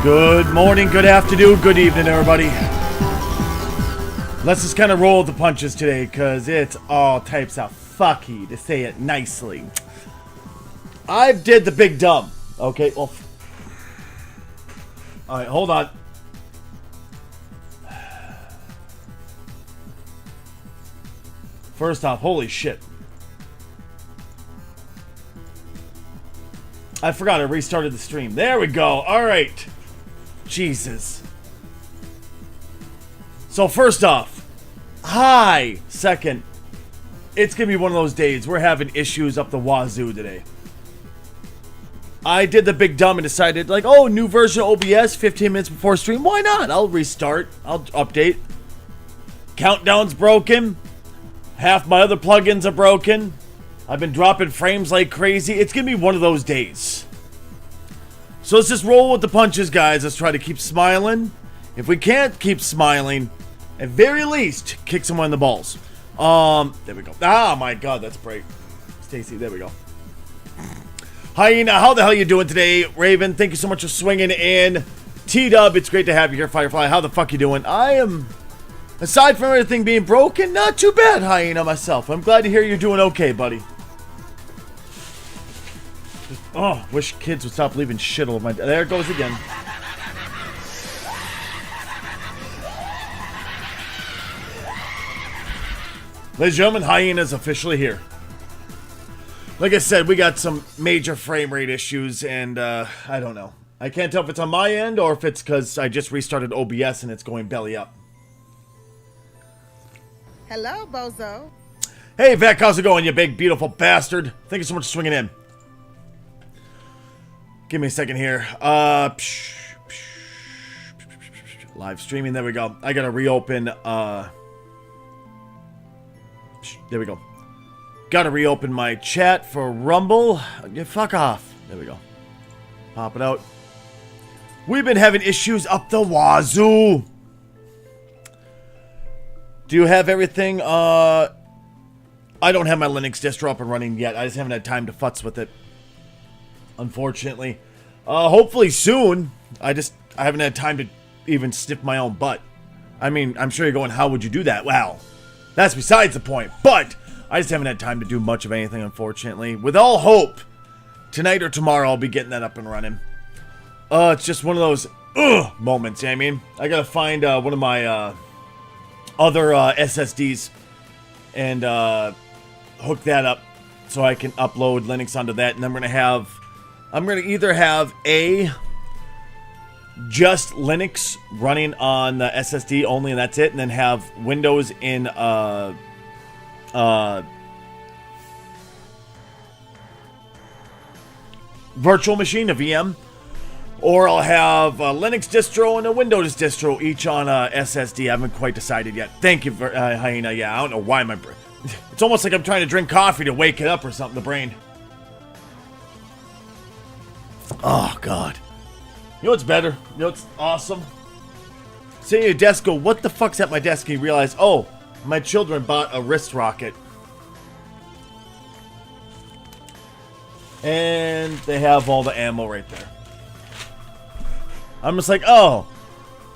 Good morning, good afternoon, good evening, everybody. Let's just kind of roll with the punches today, because it's all types of fucky, to say it nicely. I did the big dumb. Okay, well... Alright, hold on. First off, holy shit. I forgot I restarted the stream. There we go. Alright. Jesus. So first off, hi. Second, it's going to be one of those days. We're having issues up the wazoo today. I did the big dumb and decided, like, oh, new version of OBS 15 minutes before stream. Why not? I'll restart. I'll update. Countdown's broken. Half my other plugins are broken. I've been dropping frames like crazy. It's going to be one of those days. So let's just roll with the punches, guys. Let's try to keep smiling. If we can't keep smiling, at very least, kick someone in the balls. There we go. Ah, my God, that's bright. Stacy, there we go. Hyena, how the hell you doing today? Raven, thank you so much for swinging in. T-Dub, it's great to have you here. Firefly, how the fuck you doing? I am... Aside from everything being broken, not too bad, Hyena, myself. I'm glad to hear you're doing okay, buddy. Oh, wish kids would stop leaving shit all over my... There it goes again. Ladies and gentlemen, Hyena's officially here. Like I said, we got some major frame rate issues, and I don't know. I can't tell if it's on my end or if it's because I just restarted OBS and it's going belly up. Hello, Bozo. Hey, Vec, how's it going, you big, beautiful bastard? Thank you so much for swinging in. Give me a second here. Live streaming, there we go. I gotta reopen, there we go. Gotta reopen my chat for Rumble. Fuck off. There we go. Pop it out. We've been having issues up the wazoo. Do you have everything? I don't have my Linux distro up and running yet. I just haven't had time to futz with it. Unfortunately. Hopefully soon. I haven't had time to even sniff my own butt. I mean, I'm sure you're going, how would you do that? Well, that's besides the point. But I just haven't had time to do much of anything, unfortunately. With all hope, tonight or tomorrow I'll be getting that up and running. It's just one of those moments, you know what I mean? I gotta find one of my other SSDs and hook that up so I can upload Linux onto that, and I'm gonna either have just Linux running on the SSD only, and that's it, and then have Windows in virtual machine, a VM, or I'll have a Linux distro and a Windows distro, each on a SSD. I haven't quite decided yet. Thank you, Hyena. Yeah, I don't know why my brain... It's almost like I'm trying to drink coffee to wake it up or something, the brain. Oh, God. You know what's better? You know what's awesome? Sitting at your desk, go, what the fuck's at my desk? And you realize, oh, my children bought a wrist rocket. And they have all the ammo right there. I'm just like, oh,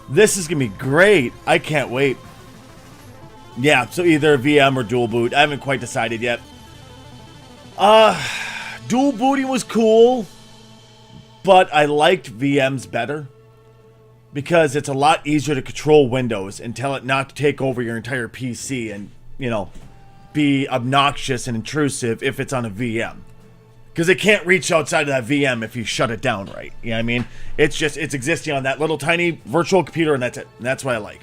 this is going to be great. I can't wait. Yeah, so either VM or dual boot. I haven't quite decided yet. Dual booting was cool, but I liked VMs better because it's a lot easier to control Windows and tell it not to take over your entire PC and, you know, be obnoxious and intrusive if it's on a VM. Because it can't reach outside of that VM if you shut it down right. You know what I mean? It's existing on that little tiny virtual computer, and that's it. And that's what I like.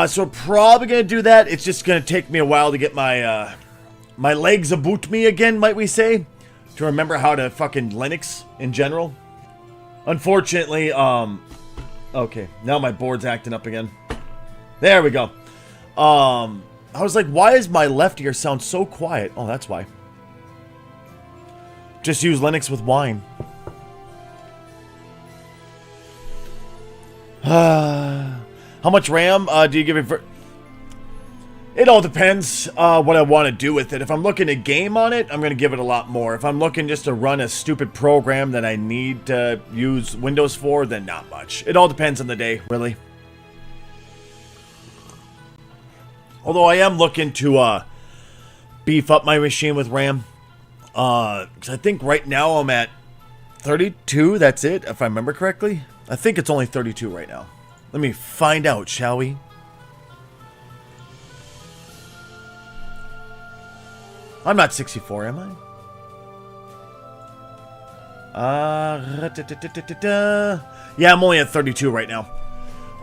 So we're probably going to do that. It's just going to take me a while to get my my legs about me again, might we say. To remember how to fucking Linux in general. Unfortunately, okay. Now my board's acting up again. There we go. I was like, why is my left ear sound so quiet? Oh, that's why. Just use Linux with wine. How much RAM do you give it for... It all depends what I want to do with it. If I'm looking to game on it, I'm going to give it a lot more. If I'm looking just to run a stupid program that I need to use Windows for, then not much. It all depends on the day, really. Although I am looking to beef up my machine with RAM. Because I think right now I'm at 32, that's it, if I remember correctly. I think it's only 32 right now. Let me find out, shall we? I'm not 64, am I? Yeah, I'm only at 32 right now.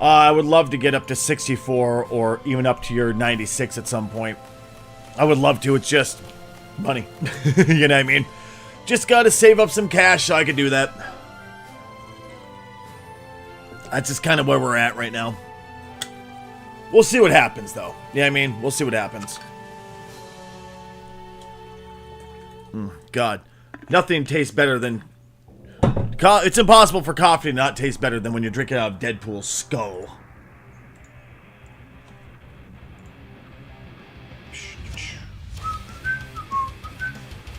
I would love to get up to 64 or even up to your 96 at some point. I would love to, it's just money. You know what I mean? Just gotta save up some cash so I can do that. That's just kind of where we're at right now. We'll see what happens, though. Yeah, I mean, we'll see what happens. God, nothing tastes better than... It's impossible for coffee to not taste better than when you're drinking out of Deadpool's skull.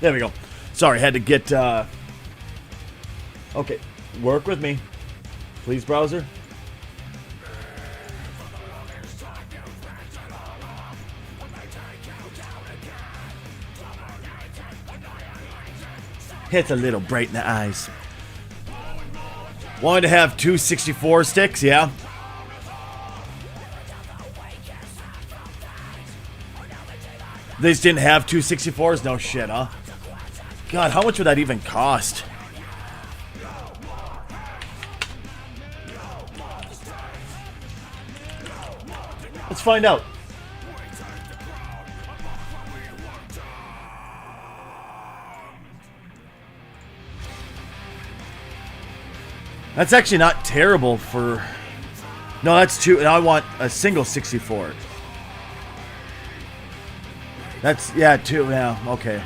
There we go. Sorry, had to get... Okay, work with me. Please, browser. It's a little bright in the eyes. Wanted to have two 64 sticks, yeah. They just didn't have two 64s? No shit, huh? God, how much would that even cost? Let's find out. That's actually not terrible for... No, that's two. I want a single 64. That's... Yeah, two. Yeah, okay.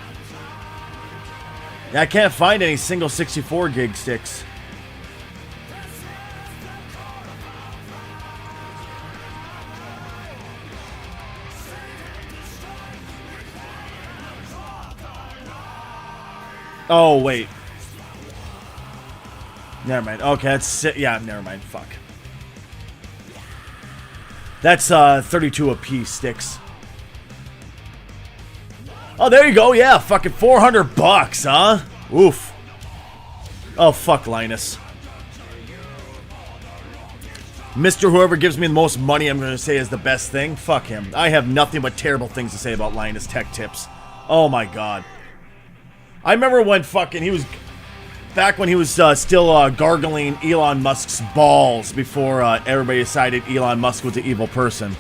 Yeah, I can't find any single 64 gig sticks. Oh, wait. Never mind. Okay, that's... Yeah, never mind. Fuck. That's 32 a piece sticks. Oh, there you go. Yeah, fucking $400, huh? Oof. Oh, fuck, Linus. Mr. Whoever gives me the most money, I'm going to say is the best thing. Fuck him. I have nothing but terrible things to say about Linus Tech Tips. Oh, my God. I remember when fucking he was... Back when he was still gargling Elon Musk's balls before everybody decided Elon Musk was an evil person.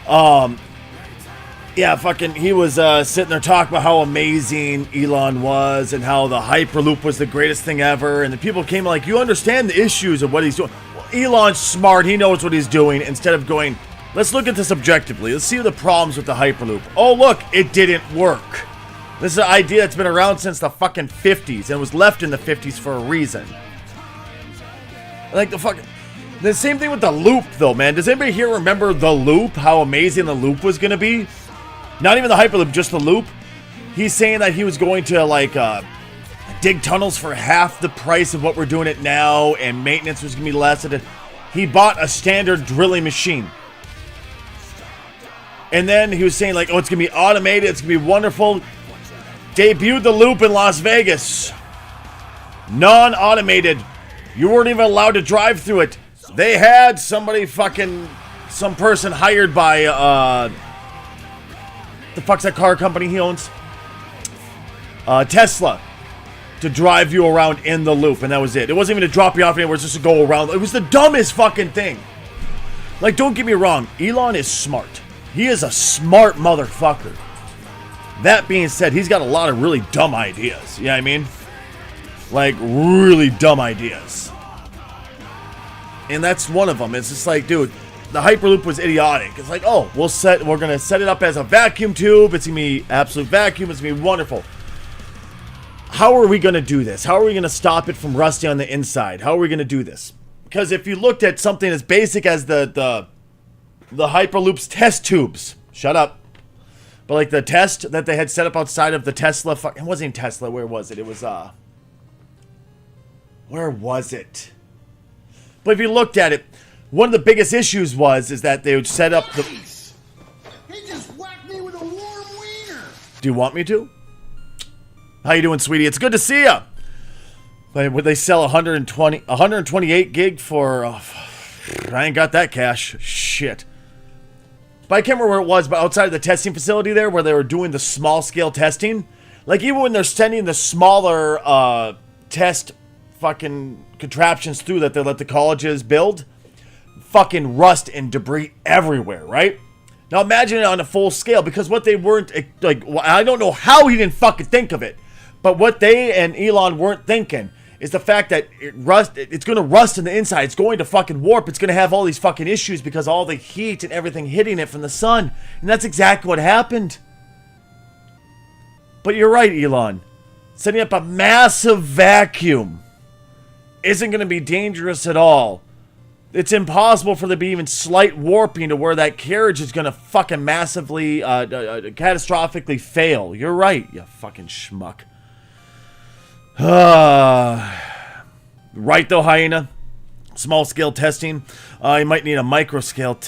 Yeah, fucking, he was sitting there talking about how amazing Elon was and how the Hyperloop was the greatest thing ever. And the people came like, you understand the issues of what he's doing. Well, Elon's smart. He knows what he's doing. Instead of going, let's look at this objectively. Let's see the problems with the Hyperloop. Oh, look, it didn't work. This is an idea that's been around since the fucking 50s and was left in the 50s for a reason. Like the fucking... The same thing with the loop, though, man. Does anybody here remember the loop? How amazing the loop was going to be? Not even the Hyperloop, just the loop. He's saying that he was going to, like, dig tunnels for half the price of what we're doing it now, and maintenance was going to be less. He bought a standard drilling machine. And then he was saying, like, oh, it's going to be automated, it's going to be wonderful. Debuted the loop in Las Vegas. Non-automated. You weren't even allowed to drive through it. They had somebody fucking... Some person hired by, the fuck's that car company he owns? Tesla. To drive you around in the loop, and that was it. It wasn't even to drop you off anywhere, it was just to go around. It was the dumbest fucking thing. Like, don't get me wrong. Elon is smart. He is a smart motherfucker. That being said, he's got a lot of really dumb ideas. You know what I mean? Like, really dumb ideas. And that's one of them. It's just like, dude, the Hyperloop was idiotic. It's like, oh, we're gonna set it up as a vacuum tube. It's gonna be absolute vacuum. It's gonna be wonderful. How are we gonna do this? How are we gonna stop it from rusting on the inside? How are we gonna do this? Because if you looked at something as basic as the the Hyperloop's test tubes. Shut up. But like the test that they had set up outside of the Tesla, it wasn't even Tesla. Where was it? It was where was it? But if you looked at it, one of the biggest issues is that they would set up the. He just whacked me with a warm wiener. Do you want me to? How you doing, sweetie? It's good to see ya. But would they sell 128 gig for? I ain't got that cash. Shit. But I can't remember where it was, but outside of the testing facility there, where they were doing the small scale testing, like even when they're sending the smaller test fucking contraptions through that they let the colleges build, fucking rust and debris everywhere, right? Now imagine it on a full scale, because what they weren't, like, I don't know how he didn't fucking think of it, but what they and Elon weren't thinking is the fact that it's going to rust in the inside. It's going to fucking warp. It's going to have all these fucking issues because all the heat and everything hitting it from the sun. And that's exactly what happened. But you're right, Elon. Setting up a massive vacuum isn't going to be dangerous at all. It's impossible for there to be even slight warping to where that carriage is going to fucking massively, catastrophically fail. You're right, you fucking schmuck. Right though, Hyena. Small scale testing. You might need a micro scale.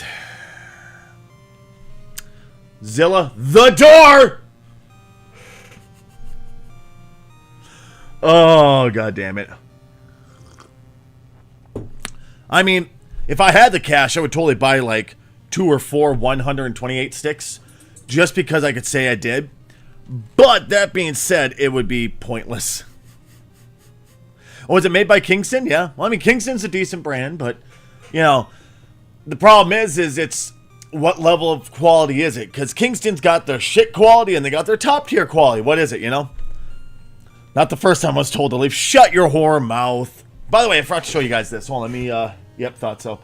Zilla, the door! Oh, god damn it. I mean, if I had the cash, I would totally buy like 2 or 4 128 sticks. Just because I could say I did. But that being said, it would be pointless. Oh, is it made by Kingston? Yeah. Well, I mean, Kingston's a decent brand, but, you know, the problem is it's what level of quality is it? Because Kingston's got their shit quality and they got their top tier quality. What is it, you know? Not the first time I was told to leave. Shut your whore mouth. By the way, I forgot to show you guys this. Hold on, let me, yep, thought so.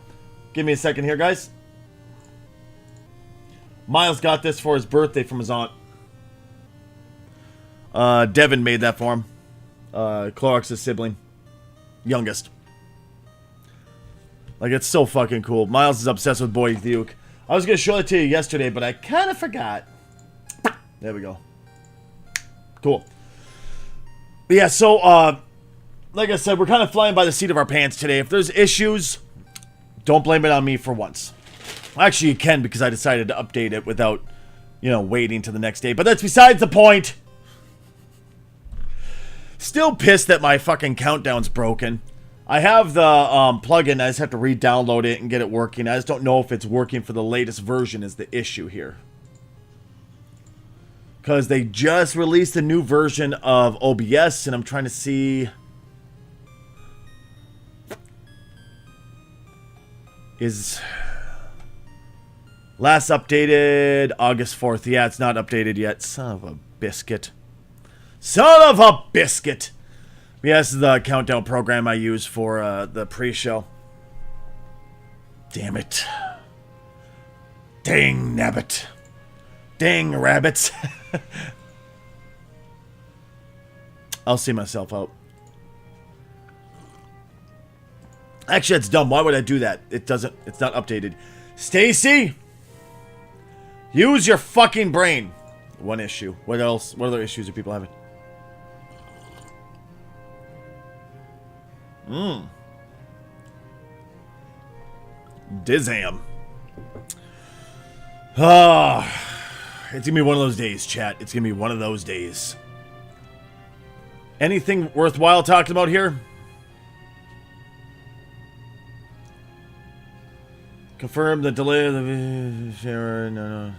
Give me a second here, guys. Miles got this for his birthday from his aunt. Devin made that for him. Clorox's sibling. Youngest. Like, it's so fucking cool. Miles is obsessed with Boy Duke. I was going to show it to you yesterday, but I kind of forgot. There we go. Cool. But yeah, so, like I said, we're kind of flying by the seat of our pants today. If there's issues, don't blame it on me for once. Actually, you can, because I decided to update it without, you know, waiting to the next day. But that's besides the point. Still pissed that my fucking countdown's broken. I have the plugin. I just have to re-download it and get it working. I just don't know if it's working for the latest version is the issue here. Because they just released a new version of OBS, and I'm trying to see... Is... Last updated August 4th. Yeah, it's not updated yet. Son of a biscuit. Son of a biscuit! Yeah, this is the countdown program I use for the pre-show. Damn it. Dang nabbit. Dang rabbits. I'll see myself out. Actually, that's dumb. Why would I do that? It's not updated. Stacy! Use your fucking brain. One issue. What else? What other issues are people having? Dizam. It's gonna be one of those days, chat. It's gonna be one of those days. Anything worthwhile talking about here? Confirm the delay of the Sharon. No.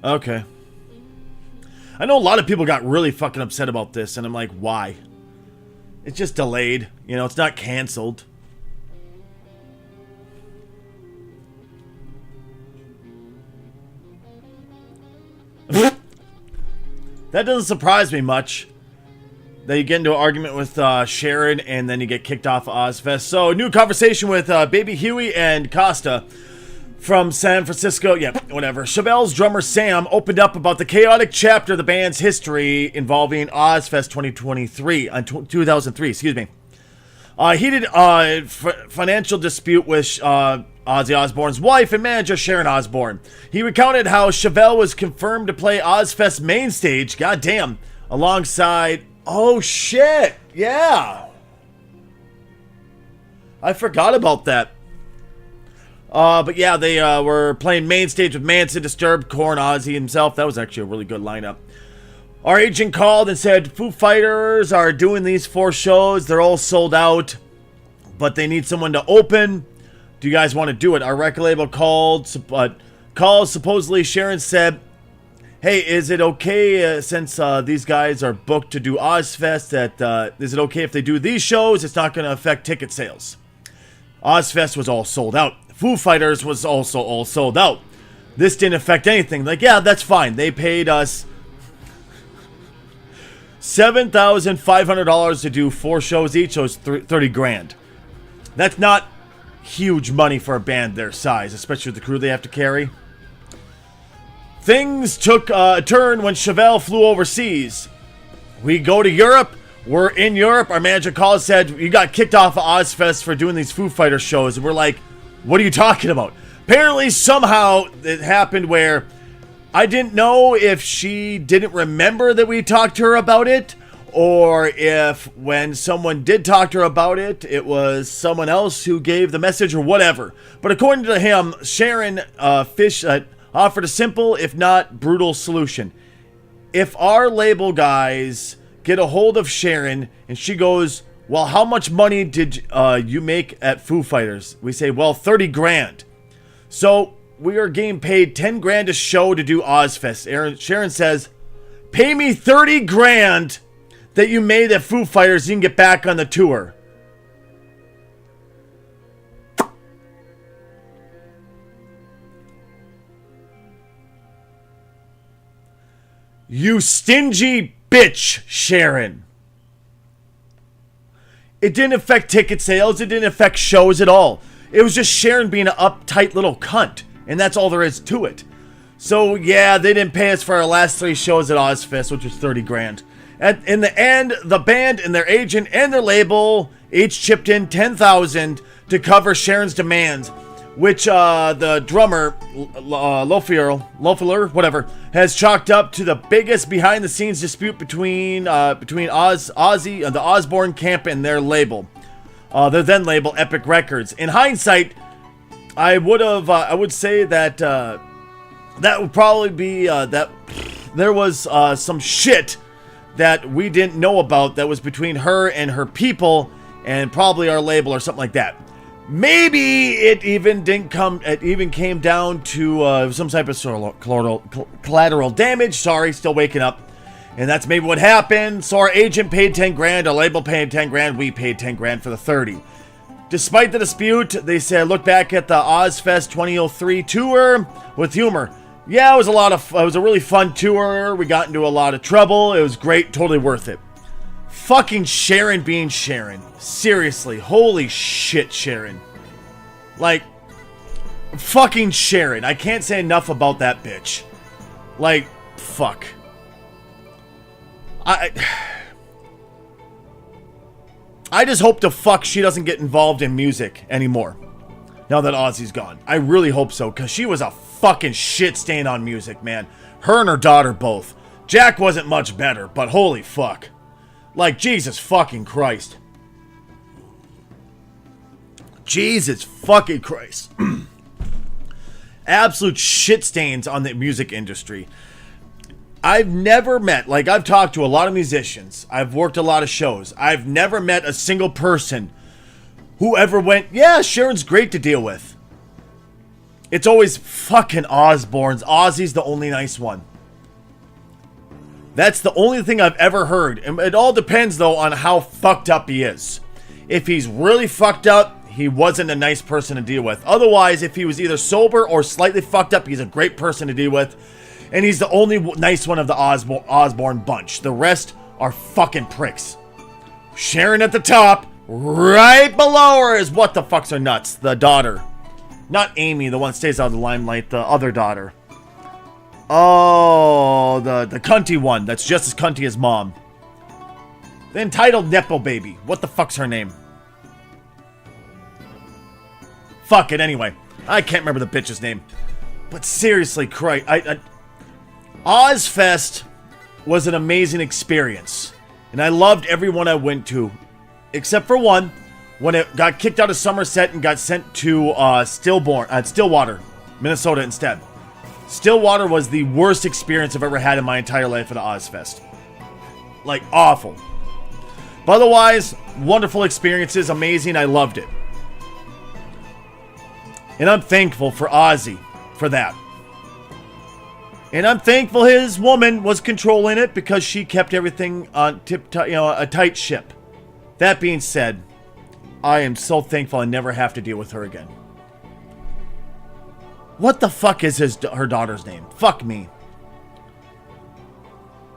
Okay. I know a lot of people got really fucking upset about this, and I'm like, why? It's just delayed. You know, it's not canceled. That doesn't surprise me much. That you get into an argument with Sharon, and then you get kicked off of Ozfest. So, new conversation with Baby Huey and Costa from San Francisco. Yeah, whatever. Chevelles drummer Sam opened up about the chaotic chapter of the band's history involving Ozfest 2003, 2003, excuse me. Heated financial dispute with Ozzy Osbourne's wife and manager Sharon Osbourne. He recounted how Chevelle was confirmed to play Ozfest main stage, goddamn, alongside... Oh shit, yeah. I forgot about that. But yeah, they were playing main stage with Manson, Disturbed, Korn, Ozzy himself. That was actually a really good lineup. Our agent called and said, Foo Fighters are doing these 4 shows. They're all sold out, but they need someone to open. Do you guys want to do it? Our record label called, supposedly Sharon said, hey, is it okay since these guys are booked to do Ozfest, is it okay if they do these shows? It's not going to affect ticket sales. Ozfest was all sold out. Foo Fighters was also all sold out. This didn't affect anything. Like, yeah, that's fine. They paid us $7,500 to do 4 shows each, so it's 30 grand. That's not huge money for a band their size, especially with the crew they have to carry. Things took a turn when Chevelle flew overseas. We go to Europe. We're in Europe. Our manager called and said, you got kicked off of Ozfest for doing these Foo Fighters shows. And we're like, what are you talking about? Apparently, somehow, it happened where I didn't know if she didn't remember that we talked to her about it, or if when someone did talk to her about it, it was someone else who gave the message or whatever. But according to him, Sharon Fish offered a simple, if not brutal, solution. If our label guys get a hold of Sharon and she goes, well, how much money did you make at Foo Fighters? We say, well, 30 grand. So we are getting paid 10 grand a show to do Ozfest. Sharon says, pay me 30 grand that you made at Foo Fighters, you can get back on the tour. You stingy bitch, Sharon. It didn't affect ticket sales. It didn't affect shows at all. It was just Sharon being an uptight little cunt. And that's all there is to it. So, yeah, they didn't pay us for our last 3 shows at Ozfest, which was 30 grand. In the end, the band and their agent and their label each chipped in $10,000 to cover Sharon's demands, which the drummer, Loeffler, whatever, has chalked up to the biggest behind-the-scenes dispute between Ozzy and the Osbourne camp and their label, their then label, Epic Records. In hindsight, I would say that that would probably be that there was some shit that we didn't know about that was between her and her people and probably our label or something like that. Maybe it even came down to some type of collateral damage. Sorry, still waking up. And that's maybe what happened. So our agent paid 10 grand, our label paid 10 grand, we paid 10 grand for the 30. Despite the dispute, they said, look back at the Ozfest 2003 tour with humor. Yeah, it was a really fun tour. We got into a lot of trouble. It was great, totally worth it. Fucking Sharon being Sharon. Seriously, holy shit, Sharon. Like, fucking Sharon. I can't say enough about that bitch. Like, fuck. I just hope to fuck she doesn't get involved in music anymore. Now that Ozzy's gone. I really hope so, because she was a fucking shit stain on music, man. Her and her daughter both. Jack wasn't much better, but holy fuck. Like, Jesus fucking Christ. Jesus fucking Christ. Absolute shit stains on the music industry. I've never met, like, I've talked to a lot of musicians. I've worked a lot of shows. I've never met a single person who ever went, yeah, Sharon's great to deal with. It's always fucking Osbourne's. Ozzy's the only nice one. That's the only thing I've ever heard. And it all depends, though, on how fucked up he is. If he's really fucked up, he wasn't a nice person to deal with. Otherwise, if he was either sober or slightly fucked up, he's a great person to deal with. And he's the only nice one of the Osbourne bunch. The rest are fucking pricks. Sharon at the top, right below her is what the fucks are nuts. The daughter. Not Amy, the one that stays out of the limelight. The other daughter. Oh, the cunty one. That's just as cunty as mom. The entitled Nepo baby. What the fuck's her name? Fuck it, anyway. I can't remember the bitch's name. But seriously, Christ, Ozfest was an amazing experience. And I loved everyone I went to. Except for one, when it got kicked out of Somerset and got sent to Stillwater, Minnesota instead. Stillwater was the worst experience I've ever had in my entire life at Ozfest. Like, awful. But otherwise, wonderful experiences, amazing, I loved it. And I'm thankful for Ozzy for that. And I'm thankful his woman was controlling it because she kept everything on a tight ship. That being said, I am so thankful I never have to deal with her again. What the fuck is her daughter's name? Fuck me.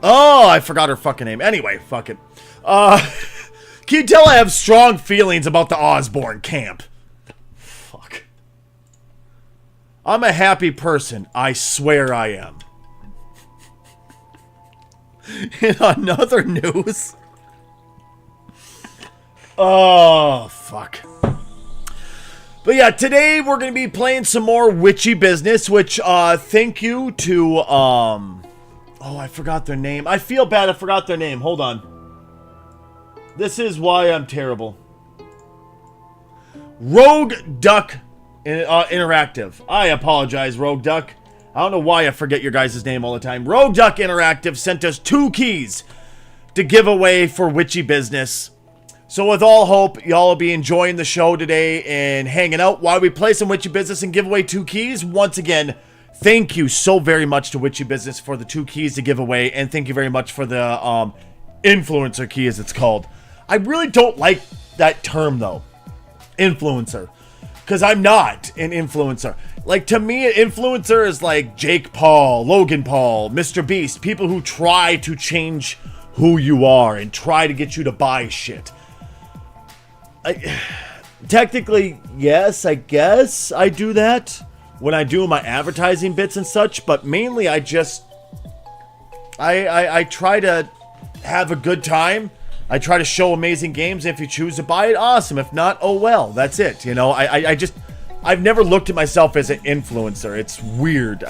Oh, I forgot her fucking name. Anyway, fuck it. Can you tell I have strong feelings about the Osborne camp? Fuck. I'm a happy person. I swear I am. In another news. Oh, fuck. But yeah, today we're going to be playing some more Witchy business, which, thank you to, oh, I forgot their name. I feel bad I forgot their name. Hold on. This is why I'm terrible. Rogue Duck Interactive. I apologize, Rogue Duck. I don't know why I forget your guys' name all the time. Rogue Duck Interactive sent us 2 keys to give away for Witchy business. So with all hope, y'all will be enjoying the show today and hanging out while we play some Witchy business and give away 2 keys. Once again, thank you so very much to Witchy business for the 2 keys to give away. And thank you very much for the influencer key, as it's called. I really don't like that term, though. Influencer. Because I'm not an influencer. Like, to me, an influencer is like Jake Paul, Logan Paul, Mr. Beast. People who try to change who you are and try to get you to buy shit. Technically, yes, I guess I do that when I do my advertising bits and such, but mainly I just I try to have a good time. I try to show amazing games. If you choose to buy it, awesome. If not, oh well. That's it. You know, I've never looked at myself as an influencer. It's weird.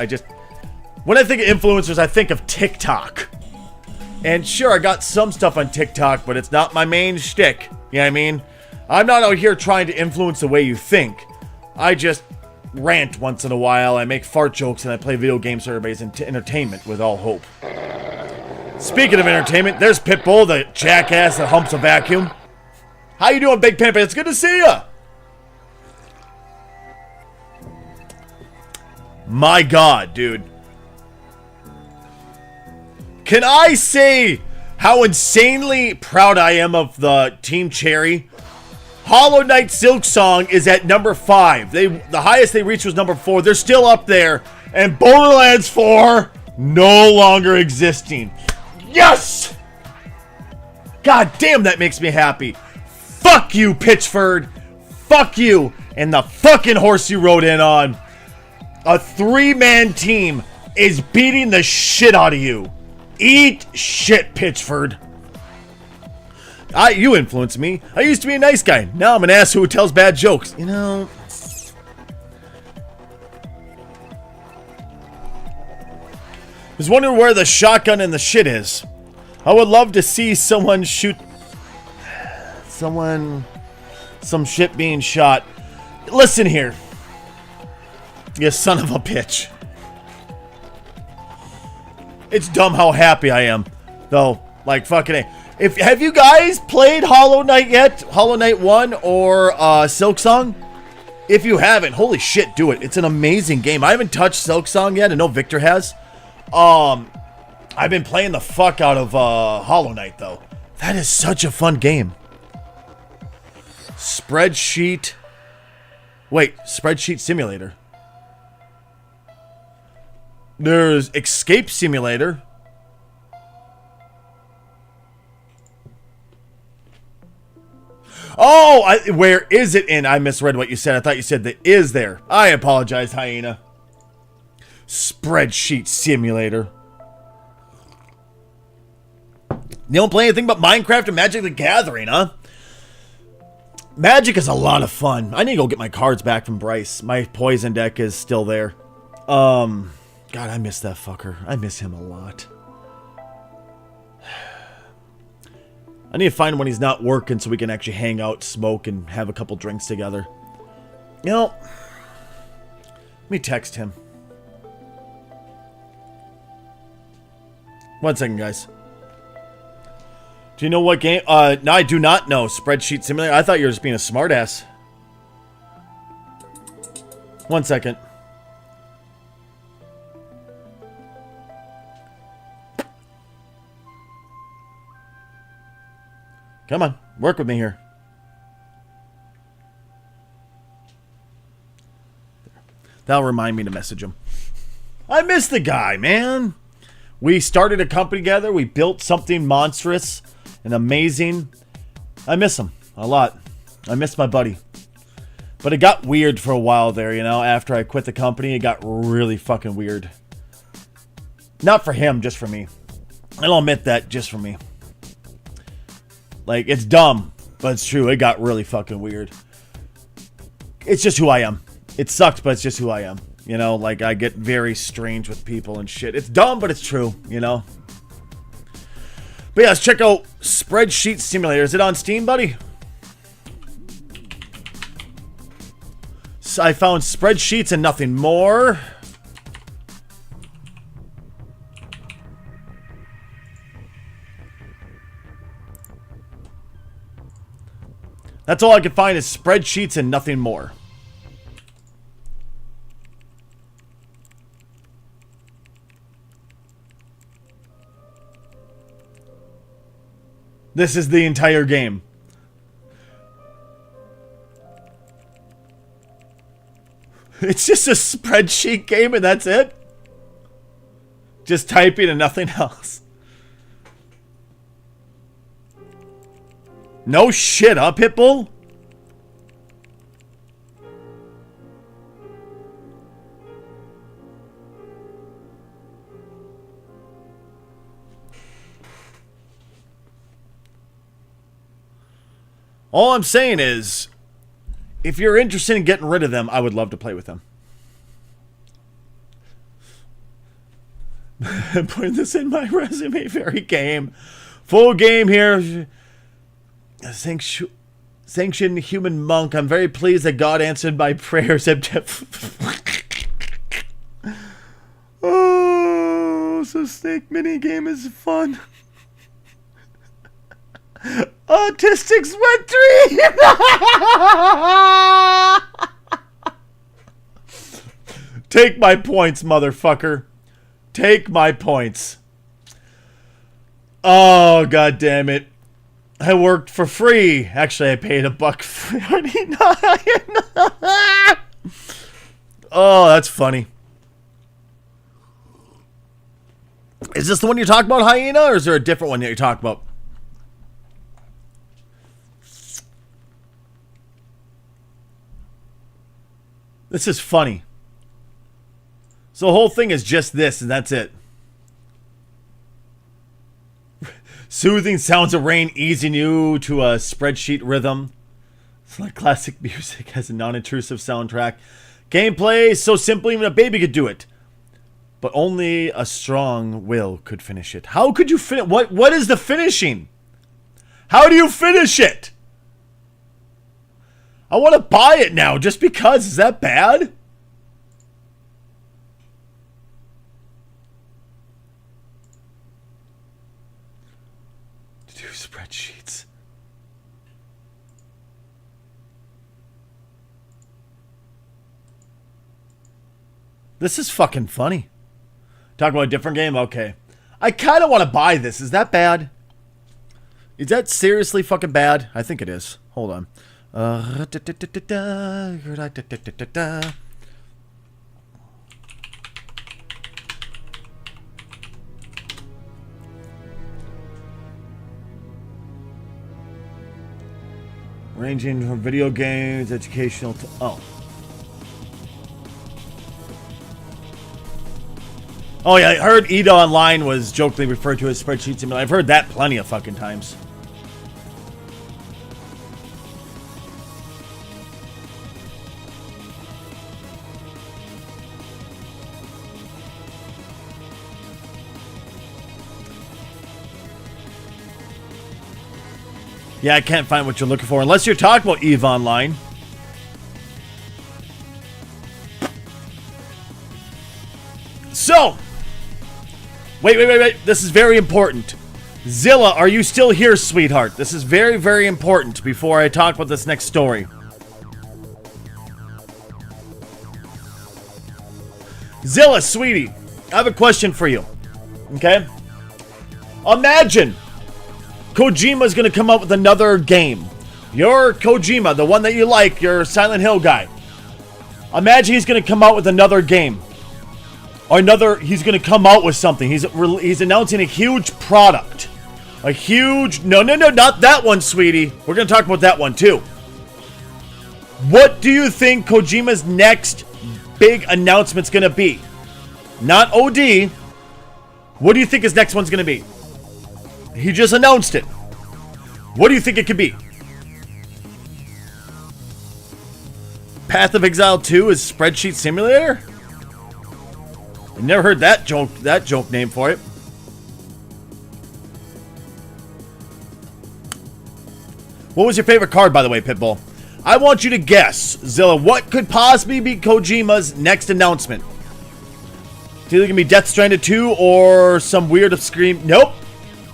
When I think of influencers, I think of TikTok. And sure, I got some stuff on TikTok, but it's not my main shtick. You know what I mean? I'm not out here trying to influence the way you think. I just rant once in a while, I make fart jokes, and I play video games for everybody's entertainment with all hope. Speaking of entertainment, there's Pitbull, the jackass that humps a vacuum. How you doing, Big Pimp? It's good to see ya! My God, dude. Can I say how insanely proud I am of the Team Cherry? Hollow Knight Silk Song is at number 5. The highest they reached was number 4. They're still up there. And Borderlands 4 no longer existing. Yes! God damn, that makes me happy. Fuck you, Pitchford. Fuck you. And the fucking horse you rode in on. A 3-man team is beating the shit out of you. Eat shit, Pitchford. You influenced me. I used to be a nice guy. Now I'm an ass who tells bad jokes. You know. I was wondering where the shotgun and the shit is. I would love to see someone shoot some shit being shot. Listen here. You son of a bitch. It's dumb how happy I am, though. Like fucking A. Have you guys played Hollow Knight yet? Hollow Knight 1 or Silksong? If you haven't, holy shit, do it. It's an amazing game. I haven't touched Silksong yet. I know Victor has. I've been playing the fuck out of Hollow Knight, though. That is such a fun game. Spreadsheet. Wait, Spreadsheet Simulator. There's Escape Simulator. Oh, where is it in? I misread what you said. I thought you said the is there. I apologize, Hyena. Spreadsheet Simulator. You don't play anything but Minecraft and Magic the Gathering, huh? Magic is a lot of fun. I need to go get my cards back from Bryce. My poison deck is still there. God, I miss that fucker. I miss him a lot. I need to find when he's not working so we can actually hang out, smoke, and have a couple drinks together. You know, let me text him. 1 second, guys. Do you know what game? No, I do not know. Spreadsheet Simulator. I thought you were just being a smartass. 1 second. Come on, work with me here. That'll remind me to message him. I miss the guy, man. We started a company together. We built something monstrous and amazing. I miss him a lot. I miss my buddy. But it got weird for a while there, you know. After I quit the company, it got really fucking weird. Not for him, just for me. I'll admit that, just for me. Like, it's dumb, but it's true. It got really fucking weird. It's just who I am. It sucks, but it's just who I am. You know, like, I get very strange with people and shit. It's dumb, but it's true, you know. But yeah, let's check out Spreadsheet Simulator. Is it on Steam, buddy? So I found spreadsheets and nothing more. That's all I can find is spreadsheets and nothing more. This is the entire game. It's just a spreadsheet game and that's it? Just typing and nothing else. No shit, huh, Pitbull? All I'm saying is, if you're interested in getting rid of them, I would love to play with them. Putting this in my resume, very game. Full game here. Sanctioned human monk. I'm very pleased that God answered my prayers. Oh, so snake mini game is fun. Autistic sweat tree. Take my points, motherfucker. Take my points. Oh, god damn it. I worked for free. Actually, I paid $1.49. Oh, that's funny. Is this the one you're talking about, Hyena, or is there a different one that you're talking about? This is funny. So the whole thing is just this, and that's it. Soothing sounds of rain easing you to a spreadsheet rhythm. It's like classic music has a non-intrusive soundtrack. Gameplay so simple even a baby could do it. But only a strong will could finish it. How could you finish? What is the finishing? How do you finish it? I want to buy it now just because. Is that bad? To do spreadsheets. This is fucking funny. Talk about a different game? Okay. I kind of want to buy this. Is that bad? Is that seriously fucking bad? I think it is. Hold on. Ranging from video games, educational to... Oh. Oh yeah, I heard Ida Online was jokingly referred to as spreadsheet simulator. I've heard that plenty of fucking times. Yeah, I can't find what you're looking for unless you're talking about EVE Online. So, wait. This is very important. Zilla, are you still here, sweetheart? This is very, very important before I talk about this next story. Zilla, sweetie, I have a question for you. Okay? Imagine Kojima's gonna come up with another game. Your Kojima, the one that you like, your Silent Hill guy. Imagine he's gonna come out with another game. Or he's gonna come out with something. He's announcing a huge product. A huge, no, not that one, sweetie. We're gonna talk about that one too. What do you think Kojima's next big announcement's gonna be? Not OD. What do you think his next one's gonna be? He just announced it. What do you think it could be? Path of Exile 2 is Spreadsheet Simulator? I never heard that joke name for it. What was your favorite card, by the way, Pitbull? I want you to guess, Zilla, what could possibly be Kojima's next announcement? It's either gonna be Death Stranded 2 or some weird obscure...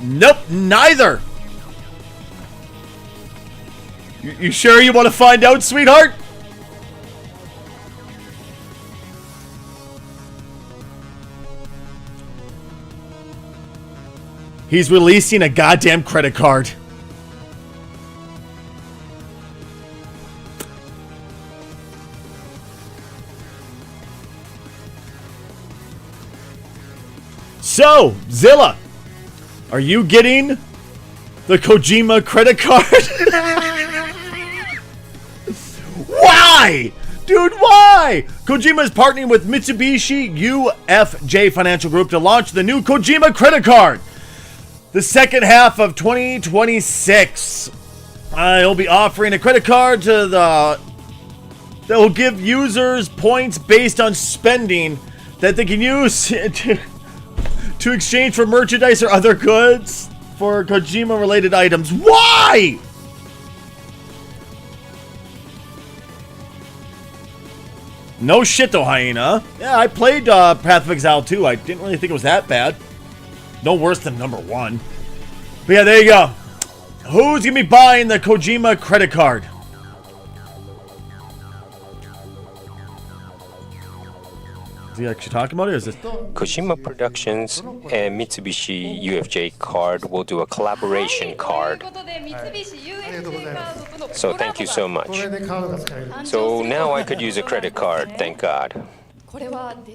Nope, neither. You sure you want to find out, sweetheart? He's releasing a goddamn credit card. So, Zilla, are you getting the Kojima credit card? Why? Dude, why? Kojima is partnering with Mitsubishi UFJ Financial Group to launch the new Kojima credit card. The second half of 2026. He'll be offering a credit card that will give users points based on spending that they can use to exchange for merchandise or other goods for Kojima related items. Why? No shit though, Hyena. Yeah, I played Path of Exile 2. I didn't really think it was that bad. No worse than number 1. But yeah, there you go. Who's gonna be buying the Kojima credit card? Is he actually talking about it, or is this... Kojima Productions and Mitsubishi UFJ card will do a collaboration card. So thank you so much. So now I could use a credit card, thank God. What about the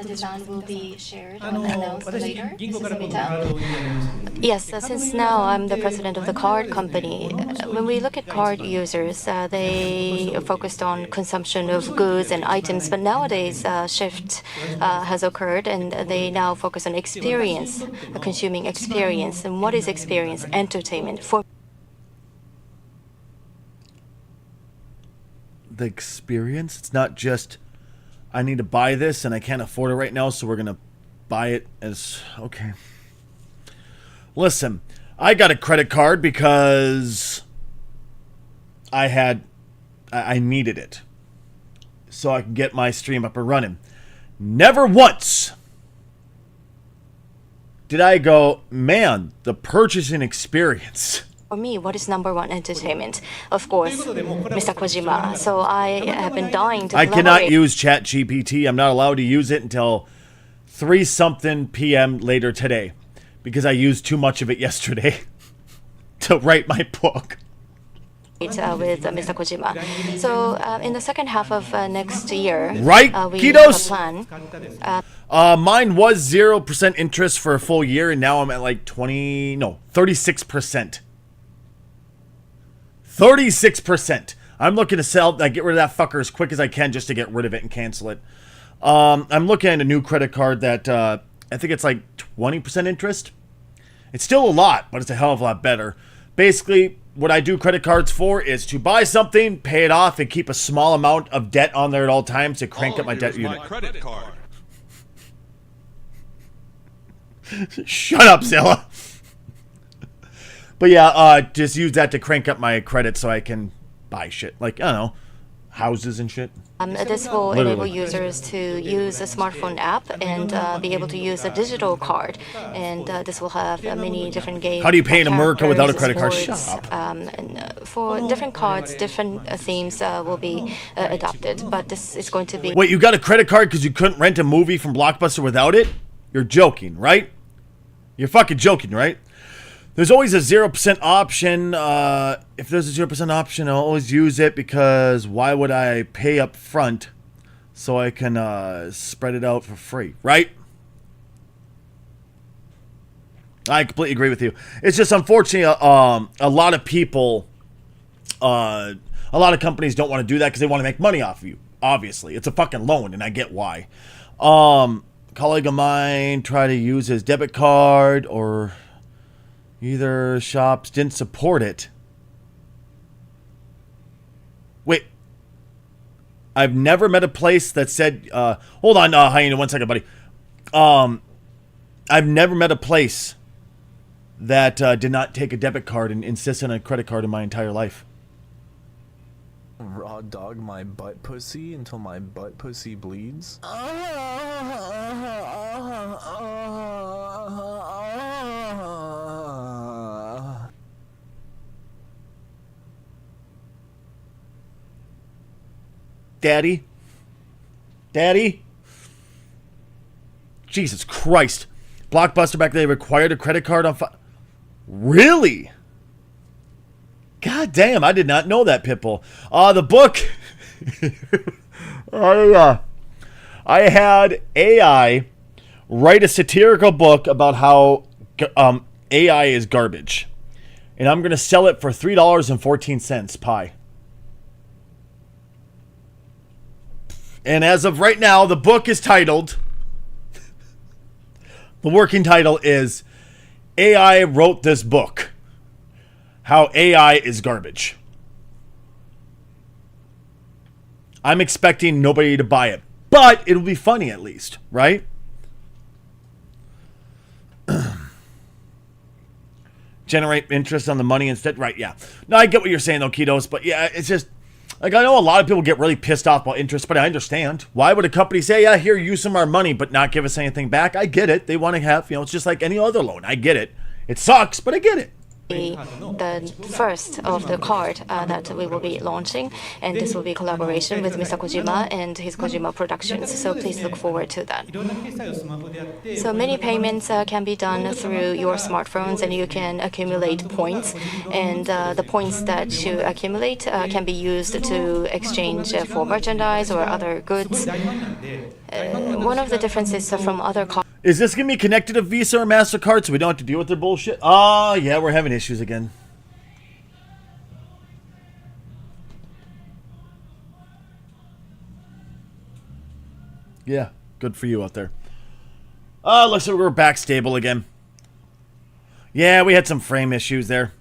design will be shared and announced later? This is Mita. Yes, since now I'm the president of the card company, when we look at card users, they focused on consumption of goods and items, but nowadays a shift has occurred and they now focus on experience, consuming experience. And what is experience? Entertainment. For the experience, it's not just I need to buy this and I can't afford it right now, so we're gonna buy it as okay. Listen, I got a credit card because I needed it so I can get my stream up and running. Never once did I go, man, the purchasing experience. For me, what is number one? Entertainment, of course, Mr. Kojima. So I have been dying to. I cannot use ChatGPT. I'm not allowed to use it until 3-something p.m. later today because I used too much of it yesterday to write my book. With Mr. Kojima. So in the second half of next year, right, we Kitos? have a plan. Mine was 0% interest for a full year, and now I'm at like 36%. 36%. I'm looking to get rid of that fucker as quick as I can just to get rid of it and cancel it. I'm looking at a new credit card that I think it's like 20% interest. It's still a lot, but it's a hell of a lot better. Basically, what I do credit cards for is to buy something, pay it off, and keep a small amount of debt on there at all times to crank up my debt unit. Credit card. Shut up, Zilla. But yeah, just use that to crank up my credit so I can buy shit. Like, I don't know, houses and shit. This will enable users to use a smartphone app and be able to use a digital card. And this will have many different games. How do you pay in America without a credit card? Sports, Shut up. And for different cards, different themes will be adopted. But this is going to be... Wait, you got a credit card because you couldn't rent a movie from Blockbuster without it? You're joking, right? You're fucking joking, right? There's always a 0% option. If there's a 0% option, I'll always use it because why would I pay up front so I can spread it out for free, right? I completely agree with you. It's just unfortunately a lot of people, a lot of companies don't want to do that because they want to make money off of you. Obviously, it's a fucking loan, and I get why. Colleague of mine tried to use his debit card or... Either shops didn't support it. Wait. I've never met a place that said... hold on, Hyena, 1 second, buddy. I've never met a place that did not take a debit card and insist on a credit card in my entire life. Raw dog my butt pussy until my butt pussy bleeds. Daddy? Daddy? Jesus Christ. Blockbuster back then required a credit card on Really? God damn, I did not know that, Pitbull. The book. I had AI write a satirical book about how AI is garbage. And I'm going to sell it for $3.14 pie. And as of right now, the book is titled... The working title is AI Wrote This Book. How AI is Garbage. I'm expecting nobody to buy it. But it'll be funny at least, right? Generate interest on the money instead. Right, yeah. No, I get what you're saying though, Ketos. But yeah, it's just... Like, I know a lot of people get really pissed off about interest, but I understand. Why would a company say, yeah, here, use some of our money, but not give us anything back? I get it. They want to have, it's just like any other loan. I get it. It sucks, but I get it. The first of the card that we will be launching, and this will be a collaboration with Mr. Kojima and his Kojima Productions, so please look forward to that. So many payments can be done through your smartphones, and you can accumulate points, and the points that you accumulate can be used to exchange for merchandise or other goods. One of the differences from other cards. Is this going to be connected to Visa or MasterCard so we don't have to deal with their bullshit? Oh, yeah, we're having issues again. Yeah, good for you out there. Looks like we're back stable again. Yeah, we had some frame issues there.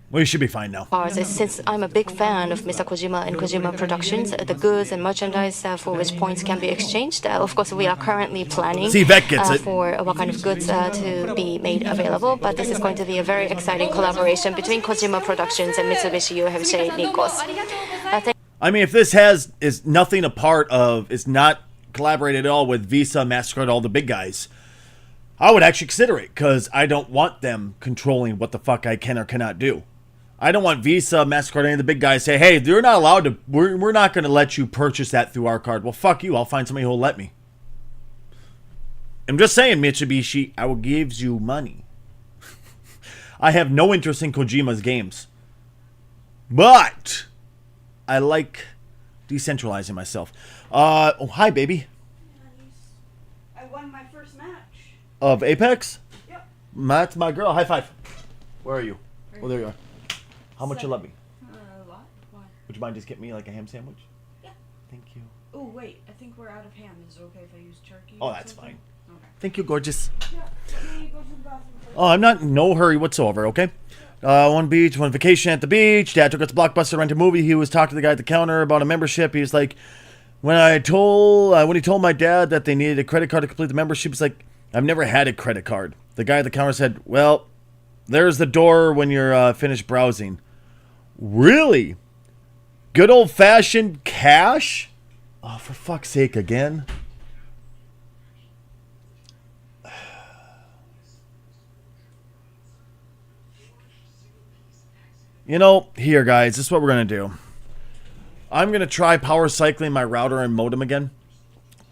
We should be fine now. Since I'm a big fan of Mr. Kojima and Kojima Productions, the goods and merchandise for which points can be exchanged, of course, we are currently planning for what kind of goods to be made available. But this is going to be a very exciting collaboration between Kojima Productions and Mitsubishi UFJ Nikos. I mean, if this is nothing a part of, it's not collaborated at all with Visa, MasterCard, all the big guys, I would actually consider it because I don't want them controlling what the fuck I can or cannot do. I don't want Visa, MasterCard, any of the big guys say, hey, they're not allowed to, we're not going to let you purchase that through our card. Well, fuck you. I'll find somebody who will let me. I'm just saying, Mitsubishi, I will give you money. I have no interest in Kojima's games. But I like decentralizing myself. Oh, hi, baby. I won my first match. Of Apex? Yep. That's my girl. High five. Where are you? Oh, there you are. How much you love me? A lot. Why? Would you mind just get me like a ham sandwich? Yeah. Thank you. Oh, wait. I think we're out of ham. Is it okay if I use turkey? Oh, that's fine. Okay. Thank you, gorgeous. Yeah. Let me go to the bathroom first. Oh, I'm not in no hurry whatsoever, okay? One vacation at the beach. Dad took us to Blockbuster to rent a movie. He was talking to the guy at the counter about a membership. He was like, when he told my dad that they needed a credit card to complete the membership, he's like, I've never had a credit card. The guy at the counter said, well, There's the door when you're finished browsing. Really? Good old-fashioned cash? Oh, for fuck's sake, again. You know, here, guys, this is what we're going to do. I'm going to try power cycling my router and modem again.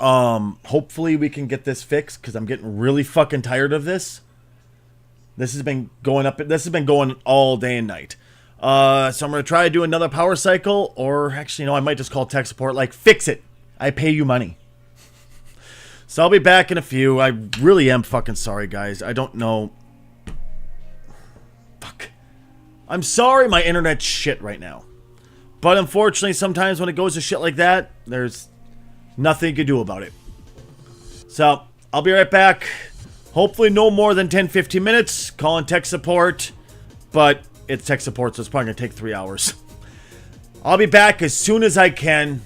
Hopefully we can get this fixed, because I'm getting really fucking tired of this. This has been going up. This has been going all day and night. So I'm going to try to do another power cycle, or actually, no, I might just call tech support, like, fix it. I pay you money. So I'll be back in a few. I really am fucking sorry, guys. I don't know. Fuck. I'm sorry my internet's shit right now. But unfortunately, sometimes when it goes to shit like that, there's nothing you can do about it. So, I'll be right back. Hopefully no more than 10-15 minutes. Calling tech support. But it's tech support, so it's probably going to take 3 hours. I'll be back as soon as I can.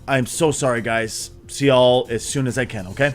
I'm so sorry, guys. See y'all as soon as I can, okay?